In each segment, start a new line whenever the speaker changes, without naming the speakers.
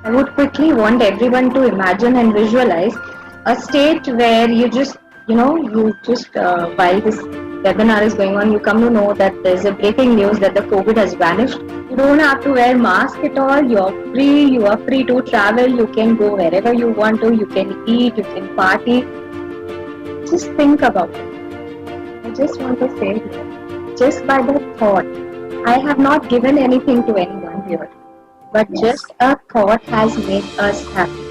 I would quickly want everyone to imagine and visualize a state where while this webinar is going on, you come to know that there's a breaking news that the COVID has vanished. You don't have to wear mask at all. You are free to travel. You can go wherever you want to. You can eat. You can party. Just think about it. I just want to say here, just by the thought, I have not given anything to anyone here, but
Yes,
just a thought has made us happy.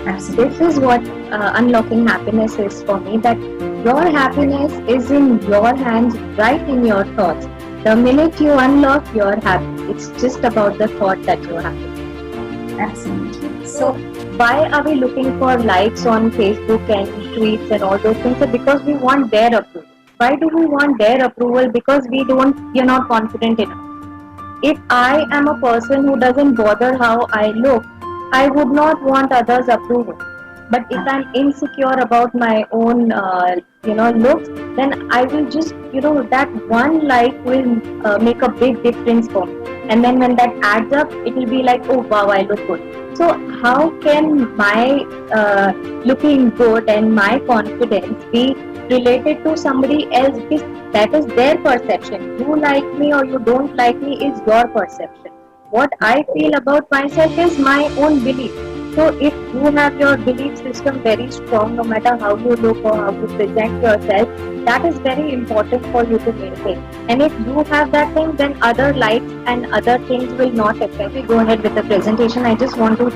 absolutely.
This is what unlocking happiness is for me, that your happiness is in your hands, right in your thoughts. The minute you unlock, you're happy. It's just about the thought that you're happy.
Absolutely.
So why are we looking for likes on Facebook and tweets and all those things? So because we want their approval. Why do we want their approval? Because we're not confident enough. If I am a person who doesn't bother how I look, I would not want others' approval. But if I'm insecure about my own, looks, then I will just, that one like will make a big difference for me. And then when that adds up, it will be like, oh wow, I look good. So how can my looking good and my confidence be related to somebody else? Because that is their perception. You like me or you don't like me is your perception. What I feel about myself is my own belief. So if you have your belief system very strong, no matter how you look or how you present yourself, that is very important for you to maintain. And if you have that thing, then other likes and other things will not affect. We go ahead with the presentation. I just want to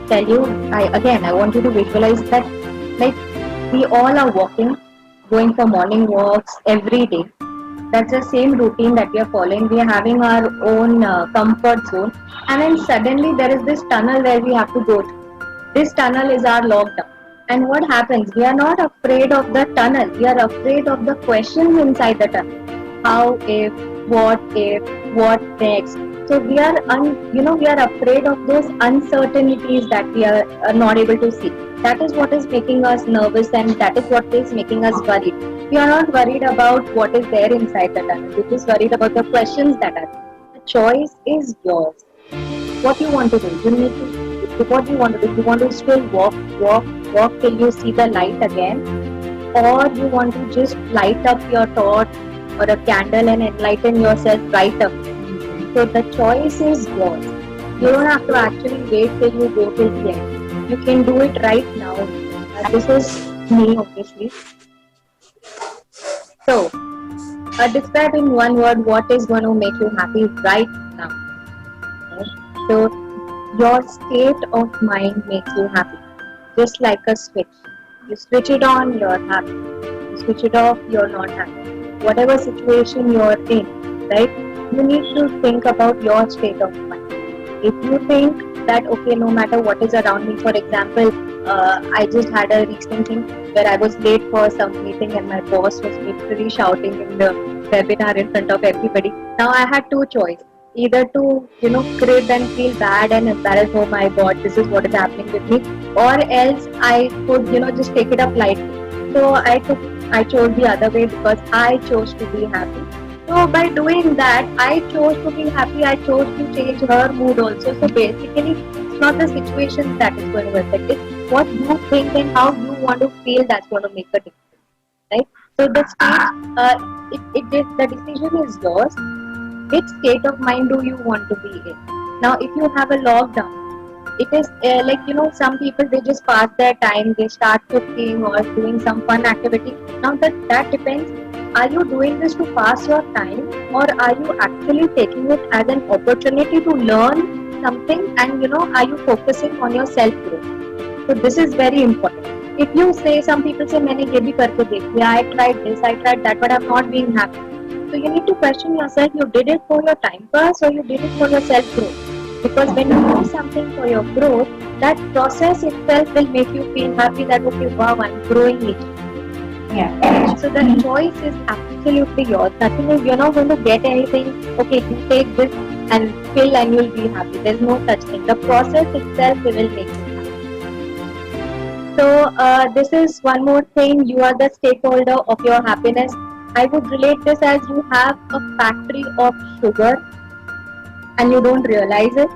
tell you, I want you to visualize that, like, we all are walking, going for morning walks every day. That's the same routine that we are following. We are having our own comfort zone, and then suddenly there is this tunnel where we have to go through. This tunnel is our lockdown. And what happens? We are not afraid of the tunnel. We are afraid of the questions inside the tunnel. How if, what next? So we are, we are afraid of those uncertainties that we are not able to see. That is what is making us nervous, and that is what is making us worried. We are not worried about what is there inside the tunnel. We're just worried about the questions that are there. The choice is yours. What you want to do? You need to. What you want to do? You want to still walk till you see the light again, or you want to just light up your thought or a candle and enlighten yourself right up. So the choice is yours. You don't have to actually wait till you go till the end. You can do it right now. This is me, obviously. So, describe in one word what is going to make you happy right now. So, your state of mind makes you happy. Just like a switch. You switch it on, you're happy. You switch it off, you're not happy. Whatever situation you're in, right? You need to think about your state of mind. If you think that, okay, no matter what is around me, for example, I just had a recent thing where I was late for some meeting and my boss was literally shouting in the webinar in front of everybody. Now I had two choices. Either to, crib and feel bad and embarrass, oh my god, this is what is happening with me, or else I could, just take it up lightly. So I chose the other way because I chose to be happy. So by doing that, I chose to be happy. I chose to change her mood also. So basically, it's not the situation that is going to affect it. What you think and how you want to feel, that's going to make a difference, right? So the state, the decision is yours. Which state of mind do you want to be in? Now, if you have a lockdown, it is some people, they just pass their time, they start cooking or doing some fun activity. Now that depends. Are you doing this to pass your time, or are you actually taking it as an opportunity to learn something, and are you focusing on your self growth? So this is very important. If you say, some people say, मैंने ये भी करके देख लिया, I tried this, I tried that, but I'm not being happy. So you need to question yourself, you did it for your time pass or you did it for your self growth. Because when you do something for your growth, that process itself will make you feel happy that, okay, wow, I'm growing it.
Yeah.
So the choice is absolutely yours. Nothing is, you're not going to get anything, okay, you take this and fill and you'll be happy. There's no such thing. The process itself will make you happy. So this is one more thing, you are the stakeholder of your happiness. I would relate this as you have a factory of sugar and you don't realize it,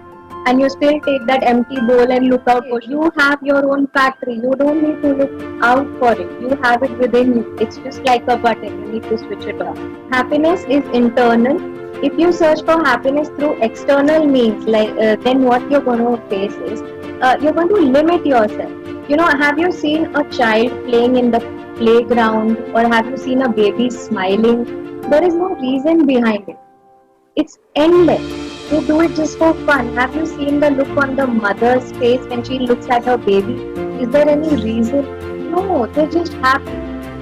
and you still take that empty bowl and look out for it. You have your own factory. You don't need to look out for it. You have it within you. It's just like a button. You need to switch it on. Happiness is internal. If you search for happiness through external means, then what you're going to face is you're going to limit yourself. Have you seen a child playing in the playground, or have you seen a baby smiling? There is no reason behind it. It's endless. They do it just for fun. Have you seen the look on the mother's face when she looks at her baby? Is there any reason? No, they're just happy.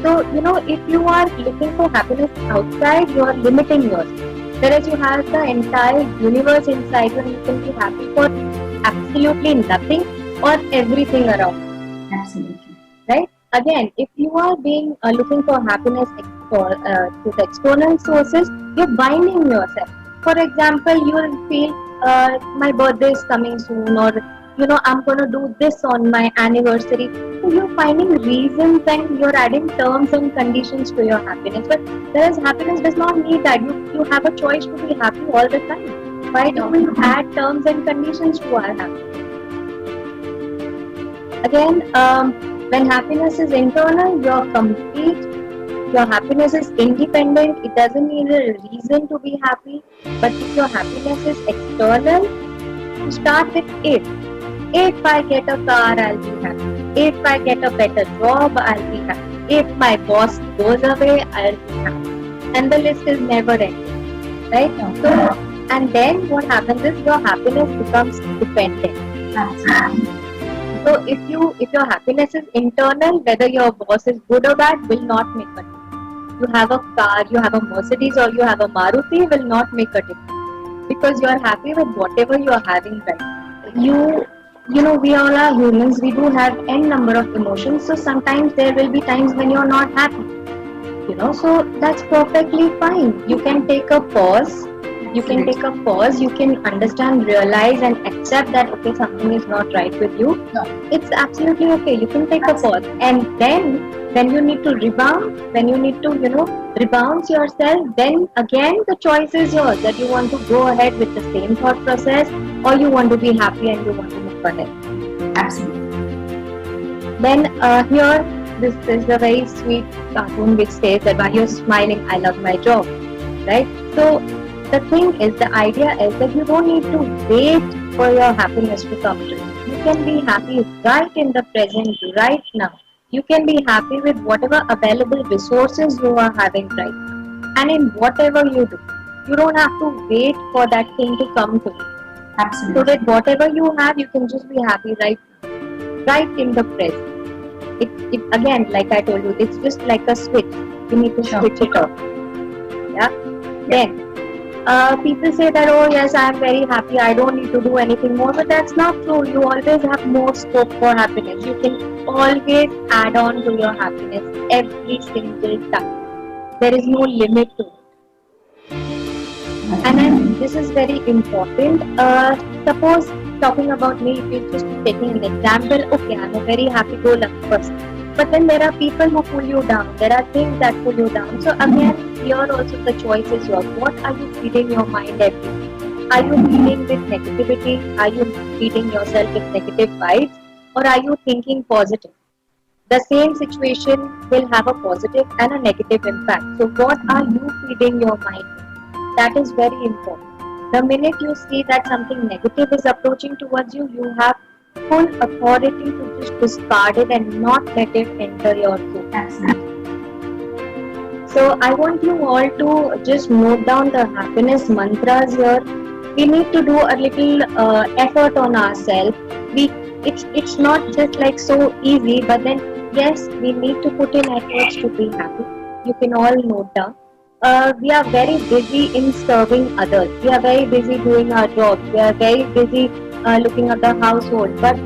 So, if you are looking for happiness outside, you are limiting yourself. Whereas you have the entire universe inside you, and you can be happy for absolutely nothing or everything around.
Absolutely.
Right? Again, if you are being looking for happiness through the external sources, you're binding yourself. For example, you will feel my birthday is coming soon, or I'm gonna do this on my anniversary. So you're finding reasons and you're adding terms and conditions to your happiness. But whereas happiness does not need that. You have a choice to be happy all the time. Why do we add terms and conditions to our happiness? Again, when happiness is internal, you're complete. Your happiness is independent. It doesn't need a reason to be happy. But if your happiness is external, you start with if. If I get a car, I'll be happy. If I get a better job, I'll be happy. If my boss goes away, I'll be happy. And the list is never ending. Right? So, and then what happens is your happiness becomes dependent.
Absolutely.
So if your happiness is internal, whether your boss is good or bad, will not make a difference. You have a car, you have a Mercedes, or you have a Maruti, will not make a difference, because you are happy with whatever you are having right now. We all are humans. We do have n number of emotions. So sometimes there will be times when you are not happy. So that's perfectly fine. You can take a pause. You can understand, realize, and accept that okay, something is not right with you.
No.
It's absolutely okay. You can take a pause, and then when you need to rebound, when you need to rebound yourself, then again the choice is yours, that you want to go ahead with the same thought process, or you want to be happy and you want to move ahead.
Absolutely.
Then here, this is a very sweet cartoon which says that while you're smiling, I love my job, right? So the thing is, the idea is that you don't need to wait for your happiness to come to you. You can be happy right in the present, right now. You can be happy with whatever available resources you are having right now. And in whatever you do, you don't have to wait for that thing to come to you.
Absolutely.
So that whatever you have, you can just be happy right in the present. It again, like I told you, it's just like a switch. You need to switch it off. Yeah. Then people say that, oh yes, I am very happy, I don't need to do anything more, but that's not true. You always have more scope for happiness. You can always add on to your happiness every single time. There is no limit to it. And then this is very important. Suppose, talking about me, if you're just taking an example, okay, I'm a very happy-go-lucky person. But then there are people who pull you down. There are things that pull you down. So again, here also the choice is yours. What are you feeding your mind every day? Are you feeding with negativity? Are you feeding yourself with negative vibes? Or are you thinking positive? The same situation will have a positive and a negative impact. So what are you feeding your mind with? That is very important. The minute you see that something negative is approaching towards you, you have full authority to just discard it and not let it enter your soul.
Absolutely.
So I want you all to just note down the happiness mantras here. We need to do a little effort on ourselves. It's not just like so easy, but then yes, we need to put in efforts to be happy. You can all note down. We are very busy in serving others. We are very busy doing our jobs. We are very busy looking at the household. But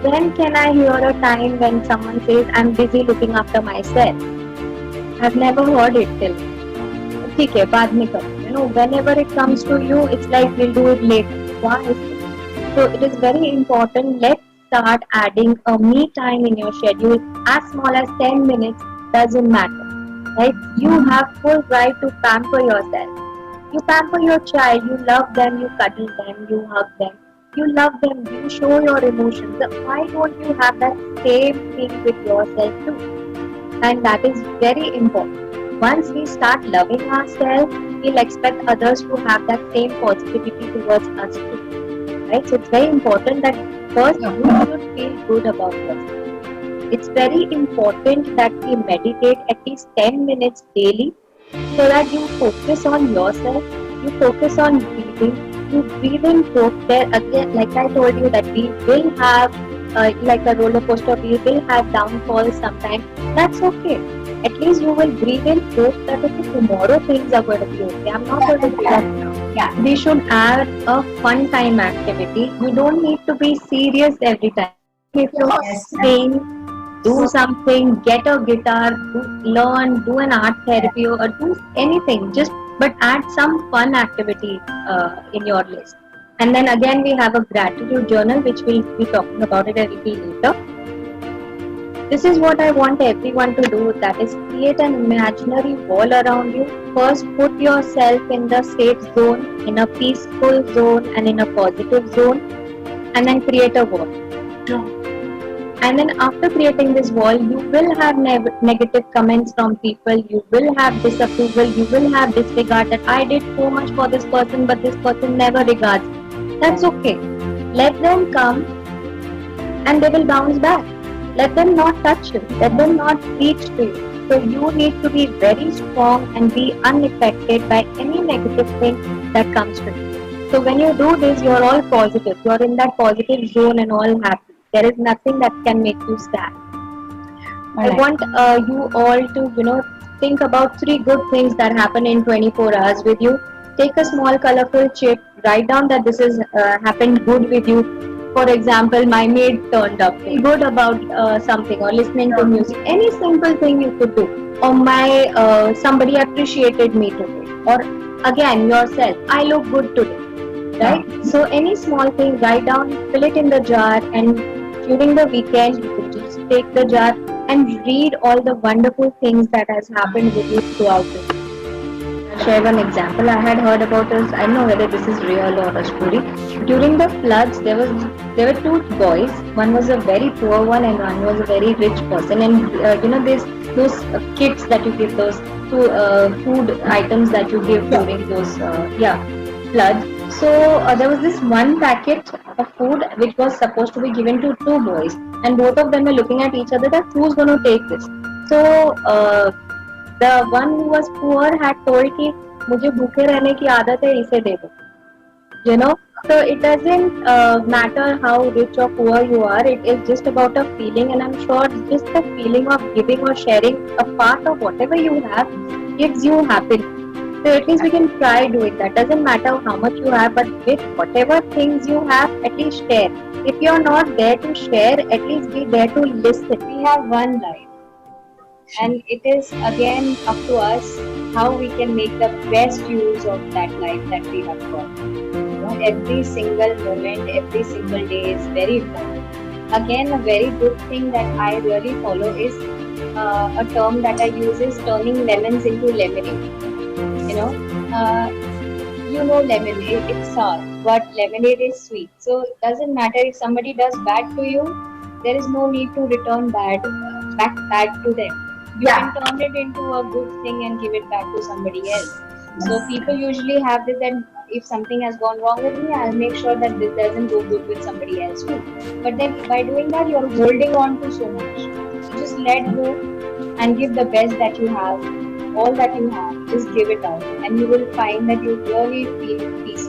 when can I hear a time when someone says, I'm busy looking after myself? I've never heard it till. ठीक है, बाद में करो. Whenever it comes to you, it's like we'll do it later. Why? So it is very important. Let's start adding a me time in your schedule. As small as 10 minutes, doesn't matter. Right? You have full right to pamper yourself. You pamper your child, you love them, you cuddle them, you hug them. You love them, you show your emotions. Why don't you have that same thing with yourself too? And that is very important. Once we start loving ourselves, we'll expect others to have that same positivity towards us too. Right? So it's very important that first
Yeah.
you should feel good about yourself. It's very important that we meditate at least 10 minutes daily so that you focus on yourself, you focus on breathing, you breathe in hope. There again, like I told you, that we will have, like a roller coaster, we will have downfalls sometimes. That's okay. At least you will breathe in hope that okay, tomorrow things are going to be okay. I'm not going to give up now.
Yeah.
We should add a fun time activity. You don't need to be serious every time. If you
Yes.
sing, do something, get a guitar, learn, do an art therapy, or do anything. Just but add some fun activity in your list. And then again, we have a gratitude journal, which we'll be talking about it a little later. This is what I want everyone to do. That is, create an imaginary wall around you. First, put yourself in the safe zone, in a peaceful zone, and in a positive zone, and then create a wall. And then after creating this wall, you will have negative comments from people, you will have disapproval, you will have disregard that I did so much for this person, but this person never regards. That's okay. Let them come and they will bounce back. Let them not touch you. Let them not reach to you. So you need to be very strong and be unaffected by any negative thing that comes to you. So when you do this, you're all positive. You're in that positive zone and all happy. There is nothing that can make you sad. I
Alright.
want you all to, think about 3 good things that happen in 24 hours with you. Take a small colorful chip, write down that this has happened good with you. For example, my maid turned up. Feel good about something, or listening to music. Any simple thing you could do. Or somebody appreciated me today. Or again, yourself. I look good today. Right? So any small thing, write down, fill it in the jar, and during the weekend, you could just take the jar and read all the wonderful things that has happened with you throughout the week. I'll share one example. I had heard about this. I don't know whether this is real or a story. During the floods, there were 2 boys. One was a very poor one, and one was a very rich person. And those kits that you give, those food items that you give during those floods. So there was this one packet of food which was supposed to be given to 2 boys, and both of them were looking at each other that who's going to take this. So the one who was poor had told कि मुझे भूखे रहने की आदत है, इसे दे दो. So it doesn't matter how rich or poor you are. It is just about a feeling, and I'm sure just the feeling of giving or sharing a part of whatever you have gives you happiness. So at least we can try doing that. Doesn't matter how much you have, but with whatever things you have, at least share. If you're not there to share, at least be there to listen. We have one life, and it is again up to us how we can make the best use of that life that we have got. Every single moment, every single day is very important. Again, a very good thing that I really follow is a term that I use is turning lemons into lemonade. Lemonade, it's sour, but lemonade is sweet. So it doesn't matter if somebody does bad to you, there is no need to return bad to them. You
Yeah.
can turn it into a good thing and give it back to somebody else. So people usually have this, that if something has gone wrong with me, I'll make sure that this doesn't go good with somebody else too. But then by doing that, you're holding on to so much. So just let go and give the best that you have, all that you have. Just give it out, and you will find that you really feel peace